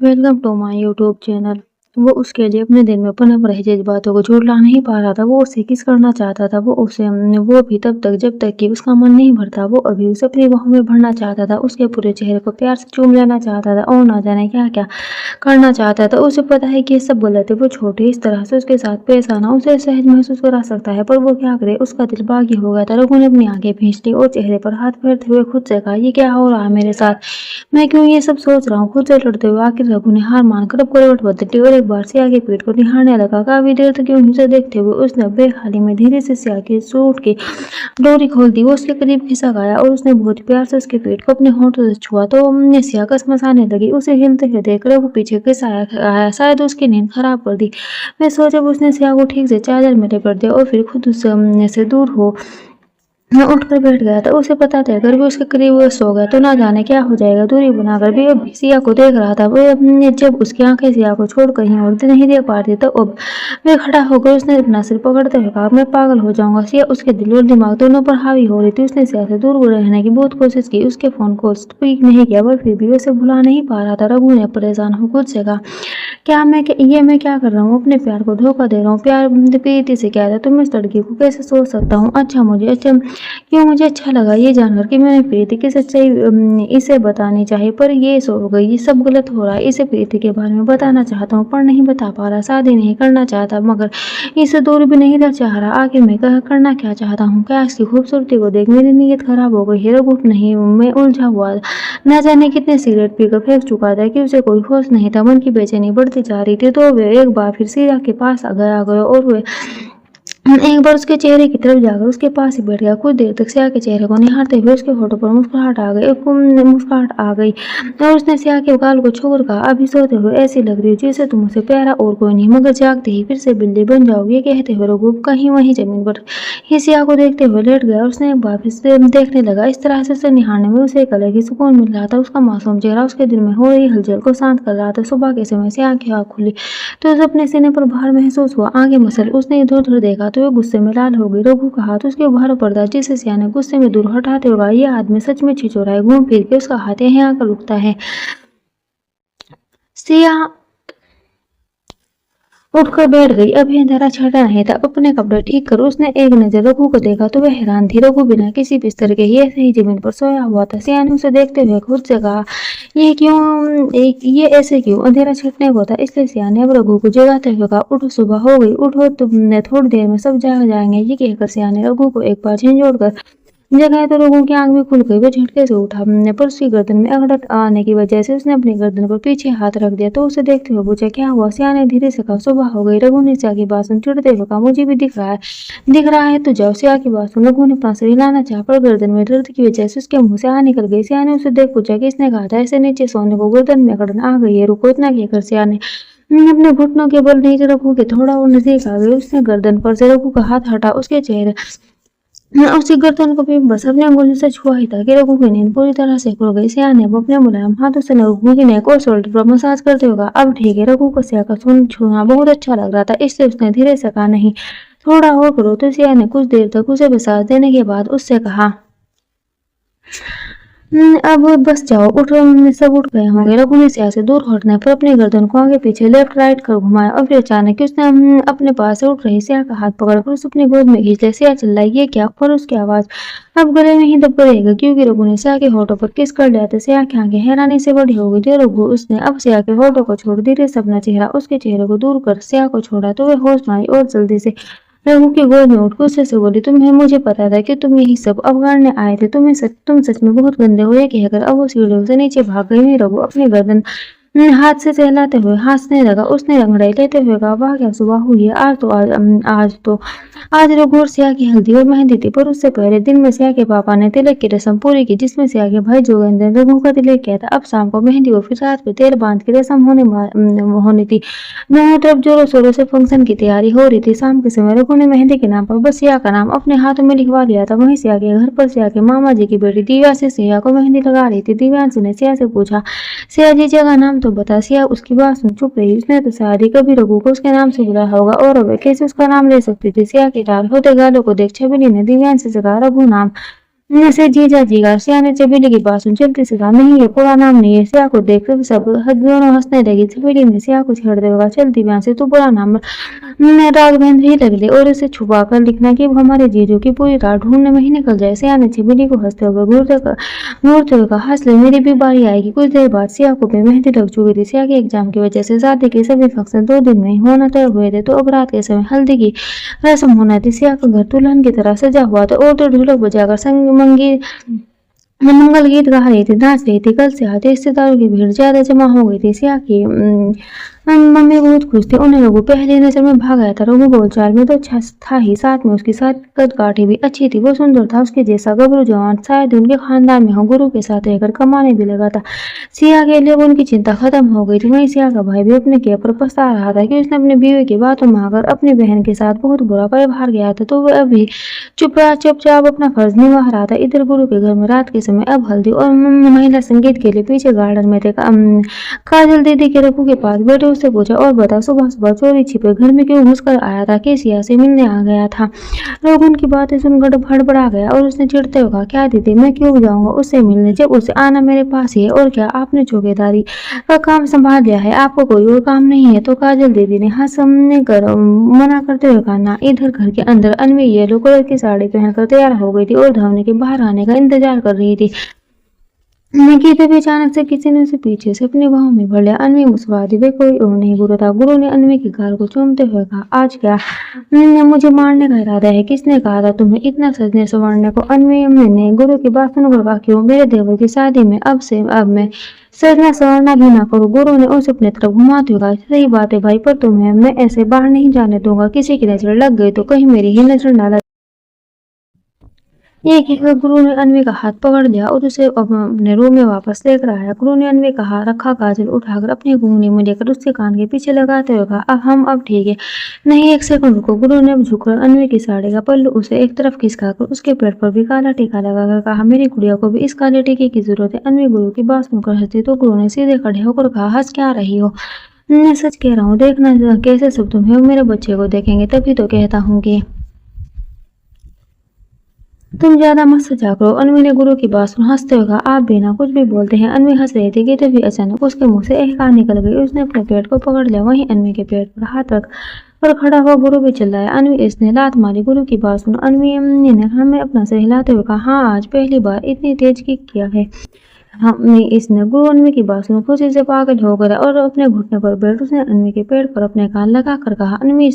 Welcome to my YouTube channel. वो उसके लिए अपने दिल में पनप रहे जज्बातों को झुठला नहीं पा रहा था। वो उससे किस करना चाहता था। वो भी तब तक जब तक कि उसका मन नहीं भरता। वो अभी उसे अपनी बाहों में भरना चाहता था। उसके पूरे चेहरे को प्यार से चूम लेना चाहता था और ना जाने क्या क्या करना चाहता था। उसे पता है कि ये सब गलत है। वो छोटे इस तरह से उसके साथ पेश आना उसे सहज महसूस करा सकता है, पर वो क्या करे। उसका दिल बागी हो गया था। रघु ने अपनी आंखें भींच ली और चेहरे पर हाथ फेरते हुए खुद से कहा, ये क्या हो रहा है मेरे साथ? मैं क्यों ये सब सोच रहा हूँ? खुद से लड़ते हुए आखिर रघु ने हार मानकर अब करवट बदली और एक बार सिया के पीठ को निहारने लगा। काफी देर तक यूं उसे देखते हुए उसने बेहाली में धीरे से सिया के सूट की डोरी खोल दी। वो उसके करीब खिसक आया और उसने बहुत प्यार से उसके पेट को अपने होठों से छुआ तो सिया कसमसाने लगी। उसे हिलते हुए देख रघु पीछे आया, शायद उसकी नींद खराब कर दी। मैं सोचा उसने सिया को ठीक से चादर में लिपट दिया और फिर खुद उससे दूर हो मैं उठकर बैठ गया था। उसे पता था अगर वो उसके करीब वो सो गया तो ना जाने क्या हो जाएगा। दूरी बनाकर भी अब सिया को देख रहा था। वो जब उसकी आंखें सिया को छोड़ कहीं और नहीं देख पा रही तो अब वे खड़ा होकर उसने अपना सिर पकड़ते हुए कहा, मैं पागल हो जाऊंगा। सिया उसके दिल और दिमाग दोनों पर हावी हो रही थी। उसने सिया से दूर रहने की बहुत कोशिश की, उसके फोन को पिक नहीं किया, पर फिर भी उसे भुला नहीं पा रहा था। रघु ने परेशान हो खुद से कहा, मैं क्या कर रहा हूँ? अपने प्यार को धोखा दे रहा हूँ। प्यार प्रीति से क्या था? तुम इस लड़की को कैसे सोच सकता हूँ? मुझे अच्छा लगा ये जानकर कि मैंने प्रीति की सच्चाई इसे बतानी चाहिए, पर ये सो गई। ये सब गलत हो रहा है। इसे प्रीति के बारे में बताना चाहता हूँ पर नहीं बता पा रहा। शादी नहीं करना चाहता मगर इसे दूर भी नहीं रह चाह रहा। आखिर मैं करना क्या चाहता हूँ? क्या इसकी खूबसूरती को देख मेरी नीयत खराब हो गई है? रघुट नहीं, मैं उलझा हुआ न जाने कितने सिगरेट पीकर फेंक चुका था कि उसे कोई होश नहीं था। मन की बेचैनी बढ़ती जा रही थी। तो वे एक बार फिर सीरा के पास आ गया और वे एक बार उसके चेहरे की तरफ जाकर उसके पास ही बैठ गया। कुछ देर तक सिया के चेहरे को निहारते हुए उसके होठों पर मुस्कुराहट आ गई और उसने सिया के गाल को छोड़ कहा, अभी सोते हुए ऐसी लग रही हो जैसे तुमसे प्यारा और कोई नहीं, मगर जागते ही फिर से बिल्ली बन जाओगी। कहते हुए रघु कहीं वहीं जमीन पर ही सिया को देखते हुए लेट गया। उसने एक बार फिर से देखने लगा। इस तरह से उसे निहारने में उसे एक अलग ही सुकून मिल रहा था। उसका मासूम चेहरा उसके दिल में हो रही हलचल को शांत कर रहा था। सुबह के समय सिया की आँख खुली तो उसे अपने सीने पर भार महसूस हुआ। आगे मसल उसने इधर उधर देखा तो वह गुस्से में लाल हो गई। रघु का हाथ उसके भार पर था जिसे सिया ने गुस्से में दूर हटाते हुए कहा, यह आदमी सच में छिछोरा है। घूम फिर के उसका हाथ यहाँ आकर रुकता है। सिया उठकर बैठ गई। अभी अंधेरा छटा नहीं था। अपने कपड़े ठीक कर उसने एक नजर रघु को देखा तो वह हैरान थी। रघु बिना किसी बिस्तर के ही ऐसे ही जमीन पर सोया हुआ था। सिया ने उसे देखते हुए खुद से कहा, ये ऐसे क्यों? अंधेरा छटने को था इसलिए सिया ने अब रघु को जगाते हुए कहा, उठो सुबह हो गई, उठो, तुमने थोड़ी देर में सब जाग जाएंगे। ये कहकर सिया ने रघु को एक बार झंझोड़ कर जगह तो लोगों की आंख भी खुल गई। वो झटके से उठा पर उसकी गर्दन में अकड़न आने की वजह से उसने अपनी गर्दन पर पीछे हाथ रख दिया। तो उसे देखते हुए पूछा, क्या हुआ? सिया ने धीरे से कहा, सुबह हो गई। रघु ने सिया की बात सुन चिढ़ते हुए कहा, मुझे भी दिख रहा है तो जाओ। सिया की बात सुन रघु ने अपना सिर हिलाना चाहा पर गर्दन में दर्द की वजह से उसके मुंह से आ निकल गई। सिया ने उसे देख पूछा कि इसने कहा था ऐसे नीचे सोने को गर्दन में अकड़न आ गई है? रुको, इतना कहकर सिया ने अपने घुटनों के बल नीचे रघु के थोड़ा और नजदीक आ गई। उसने गर्दन पर से रघु का हाथ हटा उसके चेहरे उसी गर्दन को भी बस अपने अंगुली से छुआ ही था कि रघु की नींद पूरी तरह से खुल गई। सिया ने अपने मुलायम हाथों से रघु की नेक और शोल्डर पर मसाज करते हुए कहा, अब ठीक है। रघु को सिया का सुन छूना बहुत अच्छा लग रहा था इसलिए उसने धीरे से कहा, नहीं थोड़ा और करो। तो सिया ने कुछ देर तक उसे मसाज देने के बाद उससे कहा, अब बस जाओ, सब उठ गए होंगे। रघु ने सिया से दूर हटने पर अपनी गर्दन को आगे पीछे लेफ्ट राइट कर घुमाया और फिर अचानक उसने अपने पास से उठ रही सिया का हाथ पकड़कर उसे अपनी गोद में खींच लिया। सिया चिल्लाई, ये क्या? पर उसकी आवाज अब गले में ही दब रहेगा क्योंकि रघु ने सिया के होठों पर किस कर लिया था। सिया की आंखें हैरानी से बड़ी हो गई थी। रघु उसने अब सिया के होठों को छोड़ धीरे से अपना चेहरा उसके चेहरे को दूर कर सिया को छोड़ा तो वह होश में आई और जल्दी से रघु की गोद में उठ गुस्से से बोली, तुम्हें मुझे पता था कि तुम यही सब अवगाड़ने आए थे। तुम सच में बहुत गंदे हो। ये कहकर अब वो सीढ़ियों से नीचे भाग गई। नहीं, रघु अपनी गर्दन हाथ से सहलाते हुए हंसने लगा। उसने अंगड़ाई लेते हुए कहा, वाह क्या सुबह हुई है। आज रघु और सिया की हल्दी और मेहंदी थी, पर उससे पहले दिन में सिया के पापा ने तिलक की रस्म पूरी की जिसमें सिया के भाई जोगेंद्र ने रघु का तिलक किया था। अब शाम को मेहंदी और फिर रात में तेल बांध की रस्म होनी थी। दोनों तरफ जोरों शोरों से फंक्शन की तैयारी हो रही थी। शाम के समय रघु ने मेहंदी के नाम पर बस सिया का नाम अपने हाथों में लिखवा लिया था। वहीं सिया के घर पर सिया के मामा जी की बेटी दिव्या से सिया को मेहंदी लगा रही थी। दिव्यांश ने सिया से पूछा, सिया जीजा का नाम तो बता। सिया उसकी बात सुन चुप रही। उसने तो शायद ही कभी रघु को उसके नाम से बुलाया होगा और अब कैसे उसका नाम ले सकती थी। सिया के लाल होते गालों को देख छबिनी ने दिव्यांश से कहा, रघु नाम से जीजा जी का सिया ने चमेली की बात सुन चलती से कहा, नहीं ये पूरा नाम नहीं है। सिया को देख कर सब दोनों हंसने लगी। चमेली ने सिया को छेड़ते हुए कहा, चलती बयान से तू पूरा नाम राघवेंद्र ही लग ले और इसे छुपा कर लिखना कि वो हमारे जीजू की पूरी रात ढूंढने में ही निकल जाए। सिया ने चमेली को हंसते हुए घूरते हुए कहा, हंस ले, मेरी भी बारी आएगी। कुछ देर बाद सिया को भी मेहंदी लग चुकी थी। सिया के एग्जाम की वजह से शादी के सभी फंक्शन 2 दिन में ही होना तय हुए थे, तो अब रात के समय हल्दी की रस्म होना थी। सिया का घर दुल्हन की तरह सजा हुआ था और तो ढोलक बजाकर संग मंगी मंगल गीत गा रही थी, नाच रही थी। कल से आज रिश्तेदारों की भीड़ ज्यादा जमा हो गई थी। सिया की मम्मी बहुत खुश थी। उन्हें रघु पहली नजर में भाग आया था। रघु बोलचाल में तो अच्छा था ही, साथ में उसकी साथ कदकाठी भी अच्छी थी। वो सुंदर था, उसके जैसा गबरू जवान शायद उनके खानदान में हो। गुरु के साथ रहकर कमाने भी लगा था। सिया के लिए उनकी चिंता खत्म हो गई थी। वहीं सिया का भाई भी अपने किए पर पछता रहा था कि उसने अपनी बीवी की बातों में आकर अपनी बहन के साथ बहुत बुरा व्यवहार किया था, तो वह अभी चुपचाप अपना फर्ज निभा रहा था। इधर गुरु के घर में रात के समय अब हल्दी और महिला संगीत के लिए पीछे गार्डन में थे। काजल दीदी के रघु के पास बैठे उससे पूछा, और बता, सुबह सुबह चोरी छिपे घर में क्यों घुसकर आया था? कि सिया से मिलने आ गया था? रघु उनकी बातें सुनकर हड़बड़ा गया और उसने चिढ़ते हुए कहा, क्या दीदी, मैं क्यों जाऊंगा उससे मिलने, जब उसे आना मेरे पास ही है। और क्या आपने चौकीदारी का काम संभाल लिया है? आपको कोई और काम नहीं है? तो काजल दीदी ने हाथ सामने कर मना करते हुए कहा, ना। इधर घर के अंदर अनवी येलो कलर की साड़ी पहनकर तैयार हो गई थी और धवनी के बाहर आने का इंतजार कर रही थी। निकी तभी अचानक से किसी ने उसे पीछे से अपनी बाहों में भर लिया। अनवी मुस्कुरा दी। वे कोई और नहीं गुरु था। गुरु ने अनवी के गाल को चूमते हुए कहा, आज क्या मुझे मारने का इरादा है? किसने कहा था तुम्हें इतना सजने संवरने को? अनवी ने गुरु की बात सुनकर कहा, क्यों? मेरे देवर की शादी में अब मैं सजना संवरना भी ना करूं। गुरु ने उसे अपने तरफ घुमाते हुए कहा, सही बात है भाई, पर तुम्हें मैं ऐसे बाहर नहीं जाने दूंगा। किसी की नजर लग गई तो कहीं मेरी ही नजर ना लगे। एक एक गुरु ने अनवी का हाथ पकड़ लिया और उसे अपने रूम में वापस लेकर आया। गुरु ने अनवी का हाथ रखा, काजल उठाकर अपनी घुंघनी में लेकर उसके कान के पीछे लगाते हुए कहा, अब ठीक है। नहीं, एक सेकंड रुको। गुरु ने अब झुककर अनवी की साड़ी का पल्लू उसे एक तरफ खिसकाकर उसके पेट पर भी काला टीका लगाकर कहा, मेरी गुड़िया को भी इस काले टीके की जरूरत है। अनवी गुरु की बात सुनकर हंसी, तो गुरु ने सीधे खड़े होकर कहा, हंस क्या रही हो? मैं सच कह रहा हूँ, देखना कैसे सब तुम्हें और मेरे बच्चे को देखेंगे, तभी तो कहता हूँ कि तुम ज्यादा मत सजा करो। अनवी ने गुरु की बात सुन हंसते हुए कहा, आप भी ना कुछ भी बोलते हैं। अनवी हंस रही थी कि तभी अचानक उसके मुंह से एक कार निकल गई। उसने अपने पेट को पकड़ लिया। वहीं अनवी के पेट पर हाथ रख पर खड़ा हुआ गुरु भी चिल्लाया, अनवी, इसने लात मारी। गुरु की बात सुन अनवी ने हमें अपना सिर हिलाते हुए कहा, हाँ, आज पहली बार इतनी तेज किया है। हमने इसने गुरु अनवी की बात सुन खुशी से पागल हो गया और अपने घुटने पर बैठ उसने अनवी के पेट पर अपने कान लगा कर कहा, अनवी,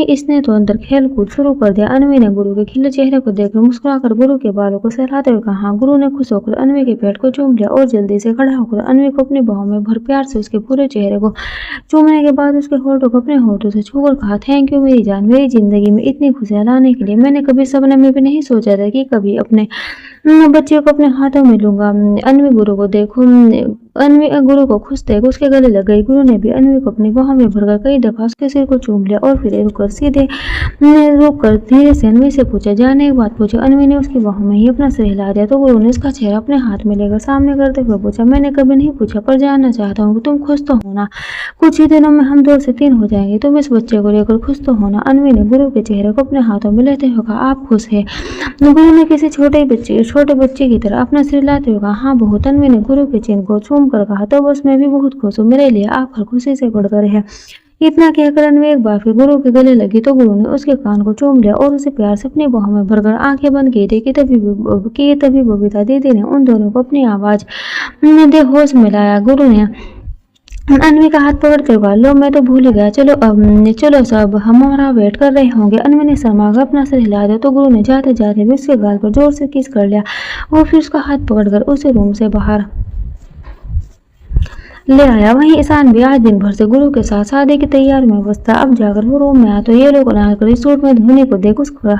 इसने तो अंदर खेल कूद शुरू कर दिया। अनवी ने गुरु के खिले चेहरे को देखकर मुस्कुराकर गुरु के बालों को सहलाते हुए कहा, गुरु ने खुश होकर अनवी के पेट को चूम लिया और जल्दी से खड़ा होकर अनवी को अपनी बाहों में भर प्यार से उसके पूरे चेहरे को चूमने के बाद उसके होठों को अपने होठों से छूकर कहा, थैंक यू मेरी जान, मेरी जिंदगी में इतनी खुशियां लाने के लिए। मैंने कभी सपने में भी नहीं सोचा था कि कभी अपने बच्चे को अपने हाथों में लूंगा। अनवी गुरु को देखो अनवी गुरु को खुश देख उसके गले लग गई। गुरु ने भी अनवी को अपनी बाहों में भरकर कई दफा उसके सिर को चूम लिया और फिर रुक कर धीरे से अनवी से पूछा, जाने एक बात पूछी। अनवी ने उसकी बाहों में ही अपना सिर हिला दिया तो गुरु ने उसका चेहरा अपने हाथ में लेकर सामने करते हुए पूछा, मैंने कभी नहीं पूछा, पर जानना चाहता हूँ कि तुम खुश तो होना? कुछ ही दिनों में हम 2 से 3 हो जाएंगे। तुम इस बच्चे को लेकर खुश तो होना? अनवी ने गुरु के चेहरे को अपने हाथों में लेते हुए कहा, आप खुश है? गुरु ने किसी छोटे बच्चे की तरह अपना सिर हिलाते हुए कहा, हाँ बहुत। अनवी ने गुरु के चिन्ह को चूम कर कहा, तो बस मैं भी बहुत खुश हूँ। मेरे लिए आप हर खुशी से बढ़कर है। इतना कहकर अनवी एक बार फिर गुरु के गले लगी तो गुरु ने उसके कान को चूम लिया और उसे प्यार से अपनी बाहों में भरकर आंखें बंद की थी कि तभी बबीता दीदी ने उन दोनों को अपनी आवाज दे होश में लाया। गुरु ने अनवी का हाथ पकड़ते हुए, लो, मैं तो भूल ही गया, चलो सब हमारा वेट कर रहे होंगे। अनवी ने शर्माकर अपना सिर हिला दिया तो गुरु ने जाते जाते भी उसके गाल पर जोर से किस कर लिया और फिर उसका हाथ पकड़कर उसे रूम से बाहर ले आया। वहीं ईशान भी आज दिन भर से गुरु के साथ शादी की तैयारी में व्यस्त था। अब जाकर वो रूम में आया तो ये लोग अनारकली सूट में धोनी को देख उसका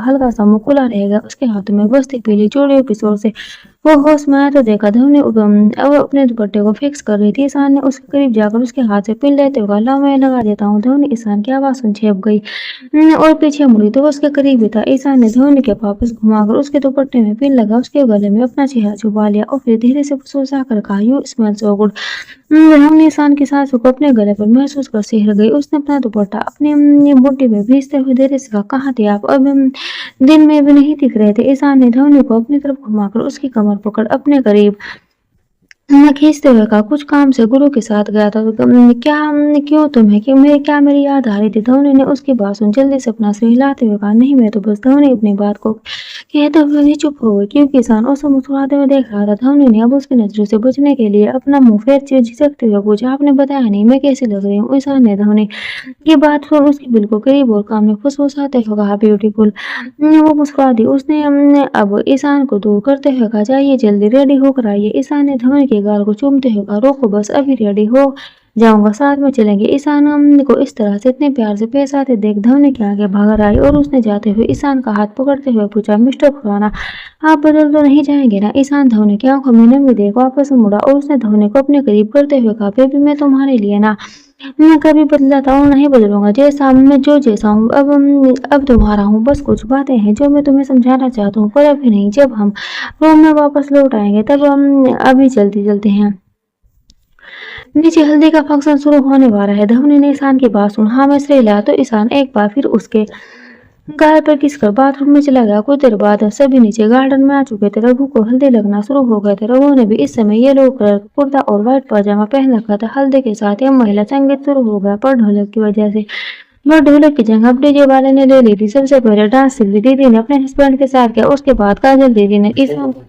हल्का सा मुंह खुला रहेगा। उसके हाथों में बस्ती पीली चूड़ियों की जोर से वो होश में आया तो देखा धवनी अब अपने दुपट्टे को फिक्स कर रही थी। ईशान ने उसके करीब जाकर उसके हाथ से पिन लेते हुए कहा, "लाओ मैं लगा देता हूँ।" धवनी ईशान की आवाज़ सुन छिप गई और पीछे मुड़ी तो वो उसके करीब ही था। ईशान ने धवनी के वापस घुमाकर उसके दुपट्टे में पिन लगा, उसके गले में अपना चेहरा छुपा लिया और फिर धीरे से फुसफुसाकर कहा, "you smell so good." Dhwani Ishaan की सांसों को अपने गले पर महसूस कर सिहर गई। उसने अपना दुपट्टा अपनी मुट्ठी में भींचते हुए धीरे से कहा, "कहाँ थे आप? अब दिन में भी नहीं दिख रहे थे।" ईशान ने धवनी को अपनी तरफ घुमाकर उसकी कमर पकड़ अपने करीब खींचते हुए कहा, "कुछ काम से गुरु के साथ गया था तो क्या क्यों तुम्हें कि मेरी क्या मेरी याद आ रही थी?" धवनी ने उसकी बात सुन जल्दी से अपना सिर हिलाते हुए कहा, "नहीं, मैं तो बस।" धवनी अपनी बात को कहते हुए ही चुप हो गई क्योंकि किसान उसे मुस्कुराते हुए देख रहा था। धवनी ने अब उसकी नजरों से बचने के लिए अपना मुंह फेर झिझकते हुए पूछा, "आपने बताया नहीं, मैं कैसी लग रही हूँ?" ईशान ने धवनी की बात सुन उसकी बिल्कुल करीब और कान में फुसफुसाते हुए कहा, "ब्यूटीफुल।" वो मुस्कुरा दी। उसने अब ईशान को दूर करते हुए कहा, "जाइए जल्दी रेडी होकर आइए।" ईशान ने धवनी के गाल को चूमते हुए कहा, "रोको बस, अभी रेडी हो जाऊंगा, साथ में चलेंगे।" ईशान को इस तरह से इतने प्यार से पेश आते देख धवनी की आंखें भर आई और उसने जाते हुए ईशान का हाथ पकड़ते हुए पूछा, "मिस्टर खुराना, आप बदल तो नहीं जाएंगे ना?" ईशान धवनी की आंखों में नमी देख वापस मुड़ा और उसने धवनी को अपने करीब करते हुए कहा, "बेबी, मैं तुम्हारे लिए ना मैं कभी बदलाता हूँ, नहीं बदलूंगा। जैसा हूँ अब तुम्हारा हूँ। बस कुछ बातें हैं जो मैं तुम्हें समझाना चाहता हूँ, पर अभी नहीं। जब हम रूम में वापस लौट आएंगे तब हम अभी जल्दी चलते हैं। नीचे हल्दी का फंक्शन शुरू होने वाला है।" धवनी ने ईशान की बात सुन हाँ में सिर हिलाया तो ईशान एक बार फिर उसके गाल पर किसकर बाथरूम में चला गया। कुछ देर बाद सभी नीचे गार्डन में आ चुके थे। रघु को हल्दी लगना शुरू हो गए थे। रघु ने भी इस समय येलो कलर का कुर्ता और व्हाइट पाजामा पहन रखा था। हल्दी के साथ ही महिला संगीत शुरू हो गया पर ढोलक की वजह से वह ढोलक की जगह अब डीजे वाले ने ले ली थी। सबसे पहले डांस सिल्वी दीदी ने अपने हस्बैंड के साथ किया, उसके बाद काजल दीदी ने ईशान को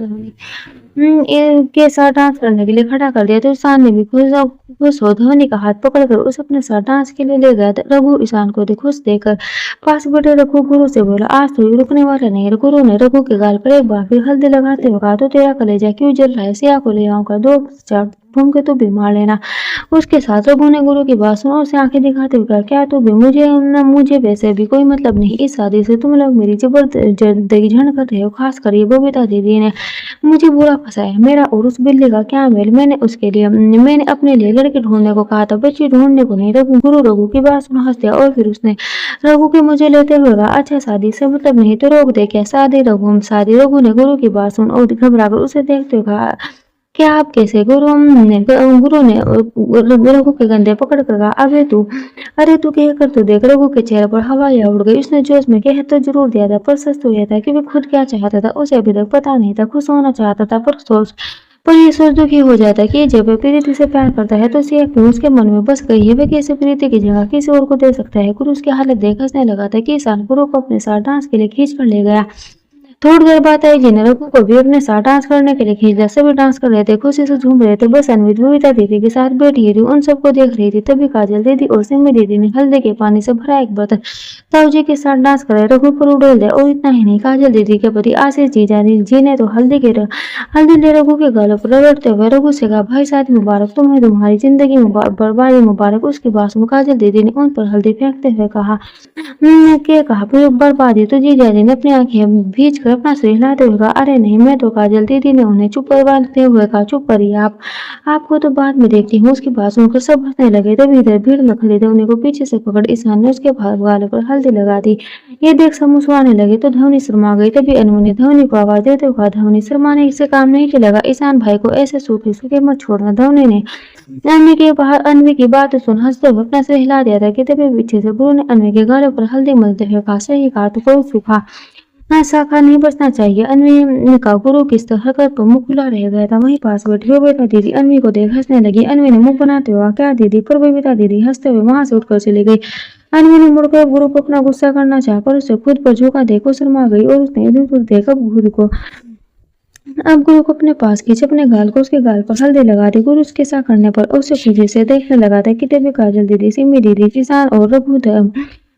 के साथ डांस करने के लिए खड़ा कर दिया तो ईशान ने भी खुश हो धवनी का हाथ पकड़कर उसे अपने साथ डांस के लिए ले गया। रघु ईशान को खुश देखकर पास बैठे रघु गुरु से बोला, "आज तो ये रुकने वाला नहीं है।" गुरु ने रघु के गाल पर एक बार फिर हल्दी लगाते हुए कहा, "तो तेरा कलेजा क्यों जल रहा है? सिया को ले आऊंगा, 2-4 घूम के तू भी मार लेना।" उसके साथ रघु ने गुरु की बात सुनी, उसे आंखें दिखाते हुए कहा, "क्या तू भी मुझे वैसे भी कोई मतलब नहीं। इस शादी से तुम लोग मेरी जबरदस्ती झंड कर रहे हो। खासकर ये बबीता दीदी ने मुझे बुरा फंसाया। मेरा और उस बिल्ली का क्या मेल? मैंने अपने लिए लड़के ढूंढने को कहा था, बच्ची ढूंढने को नहीं।" रघु की बात सुन हंस दिया और फिर उसने रघु के मुझे लेते हुए कहा, "अच्छा, शादी से मतलब नहीं तो रोक दे क्या?" शादी रघु ने गुरु की बात सुन और घबराकर उसे देखते हुए कहा, "क्या आप कैसे?" गुरु ने रघु के कंधे पकड़ कर कहा, अरे तू कह कर तो देख।" रघु के चेहरे पर हवाएं उड़ गई। उसने जोश में कह तो जरूर दिया था पर सच तो यह था कि वह खुद क्या चाहता था उसे अभी तक पता नहीं था। खुश होना चाहता था पर ये सोच दुखी हो जाता कि जब वह प्रीति से प्यार करता है तो सिया क्यों उसके मन में बस गई है। वह कैसे प्रीति की जगह किसी और को दे सकता है। गुरु उसकी हालत देख हंसने लगा था कि ईशान गुरु को अपने साथ डांस के लिए खींच कर ले गया। थोड़ी देर बाद आई जी ने रघु को भी अपने साथ डांस करने के लिए खींच लिया। सभी डांस कर रहे थे, खुशी से झूम रहे थे। बस अन्वित बबीता दीदी के साथ बैठी रही उन सबको देख रही थी। तभी काजल दीदी और सिमी दीदी ने हल्दी के पानी से भरा एक बर्तन ताऊ जी के साथ डांस कर रहे रघु पर उड़ेल दिया। और इतना ही नहीं, काजल दीदी के पति आशीष जी ने तो हल्दी ले रघु के गालों पर रगड़ते हुए रघु से कहा, "भाई शादी मुबारक, तुम्हें तुम्हारी जिंदगी बर्बादी मुबारक।" उसकी बात सुन काजल दीदी ने उन पर हल्दी फेंकते हुए कहा, "क्या कहा फिर बर्बादी?" तो जीजाजी ने अपनी आंखें भींच कर अपना सिर हिलाते हुए कहा, "अरे नहीं, मैं तो।" काजल दीदी ने उन्हें चुप करवाते हुए कहा, "चुप करिए आप, आपको तो बाद में देखती हूँ।" उसकी बात सुनकर सब हंसने लगे। तभी इधर भीड़ में खड़े थे उन्हीं को पीछे से पकड़ ईशान ने उसके गालों पर हल्दी लगा दी। ये देख सब मुस्कुराने लगे तो धवनी शर्मा गई। तभी अनु ने धवनी को आवाज देते हुए कहा, "धवनी, शर्माने से काम नहीं चलेगा। ईशान भाई को ऐसे सूखे सूखे मत छोड़ना।" धवनी ने अन्वी की बात सुन हंसते हुए अपना सिर हिला दिया था कि तभी पीछे से गुरु ने अन्वी के गालों पर हल्दी मलते हुए कहा, "सही कहा, तो कोई सूखा शाखा नहीं बचना चाहिए।" अन्वी का गुरु की इस हरकत पर मुंह खुला रह गया था। वहीं पास बैठी बबीता दीदी अन्वी को देख हंसने लगी। अन्वी ने मुंह बनाते हुए कहा, "क्या दीदी?" पर बबीता दीदी हंसते हुए वहां से उठकर चली गई। अन्वी ने मुड़कर गुरु को अपना गुस्सा करना चाहा पर उसे खुद पर झोंका देकर शर्मा गई और उसने इधर उधर देखा अब गुरु को अपने पास खींच अपने गाल को उसके गाल पर हल्दी लगा दी। गुरु उसके साथ करने पर उसे खुशी से देखने लगा था कि तभी काजल दीदी, सिमी दीदी, किसान और रघु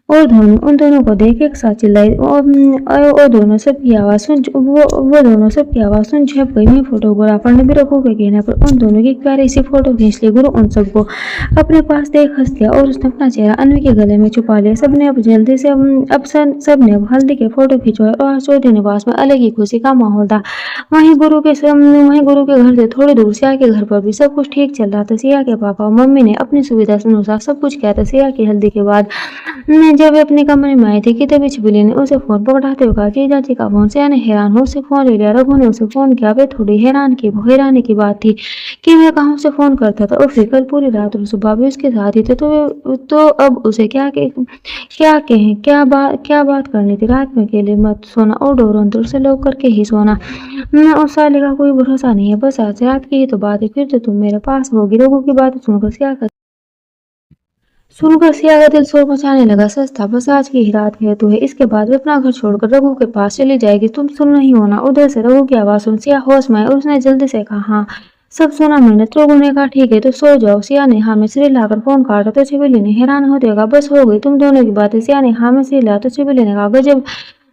और दोनों उन दोनों को देख एक साथ चिल्लाई और दोनों सबकी आवाज़ सुन वो दोनों सबकी आवाज़ सुन झप गई। मैं फोटोग्राफर ने भी रघु के कहने पर उन दोनों की प्यारी सी फोटो खींच ली। गुरु उन सबको अपने पास देख हंस दिया और उसने अपना चेहरा अन्वी के गले में छुपा लिया। सबने अब जल्दी से सबने अब हल्दी के फोटो खिंचवाए और चौधरी निवास में अलग ही खुशी का माहौल था। वहीं गुरु के घर से थोड़ी दूर सिया के घर पर भी सब कुछ ठीक चल रहा था। सिया के पापा और मम्मी ने अपनी सुविधा अनुसार सब कुछ किया था। सिया की हल्दी के बाद जब वे अपने कमरे में आई थी कि तभी छिबिली ने उसे फोन पकड़ाते हुए कहा, जीजा जी का फोन। सिया ने हैरान हो उसे फोन ले लिया। रघु ने उसे फोन किया। वे थोड़ी हैरानी की बात थी कि वह कहाँ से फोन करता था और फिर कल पूरी रात और सुबह भी उसके साथ ही थे। तो अब उसे क्या कहें, क्या बात करनी थी। रात में अकेले मत सोना और डोर अंदर से लॉक करके ही सोना। उस साले का कोई भरोसा नहीं है। बस आज रात की ही तो बात है, फिर तो तुम मेरे पास होगी। रघु की बात सुनकर सिया का दिल शोर मचाने लगा। सच था, बस आज की ही रात है तो है। इसके बाद वे अपना घर छोड़कर रघु के पास चली जाएगी। तुम सुन रही हो ना? उधर से रघु की आवाज़ सुन सिया होश में आई और उसने जल्दी से कहा, हाँ सब सुना मैंने। तो रघु ने कहा, ठीक है तो सो जाओ। सिया ने हाँ में सिर हिलाकर फोन काटा तो छिबिली ने हैरान होते हुए, बस हो गई तुम दोनों की बातें। सिया ने हाँ में सिर हिलाया तो छिबिली ने कहा, गजब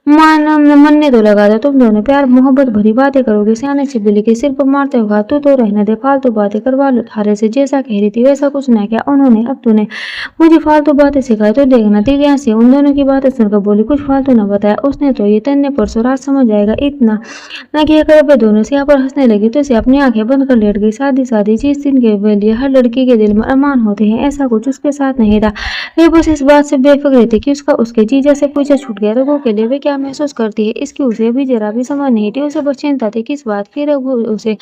मन ने तो लगा था तुम दोनों प्यार मोहब्बत भरी बातें करोगे। सिया ने छिबिली के सिर पर मारते हुए कहा, तू तो रहने दे, फालतू बातें करवा लो थारे से। जैसा कह रही थी वैसा कुछ न किया उन्होंने। अब तूने मुझे फालतू बातें सिखाई तो देखना। दिव्या से उन दोनों की बातें सुनकर बोली, कुछ फालतू न बताया उसने तो ये तन्ने परसों रात समझ आएगा इतना न कहकर। अब दोनों सिया पर हंसने लगी तो सिया अपनी आंखें बंद कर लेट गई। शादी जिस दिन के लिए हर लड़की के दिल में अरमान होते हैं, ऐसा कुछ उसके साथ नहीं था। वे बस इस बात से बेफिक्र थी कि उसके जीजा से पीछा छूट गया। रघु के लिए वे क्या महसूस करती है इसकी उसे भी जरा भी समझ नहीं थी। उसे बस चिंता थी किस बात की। रघु उसे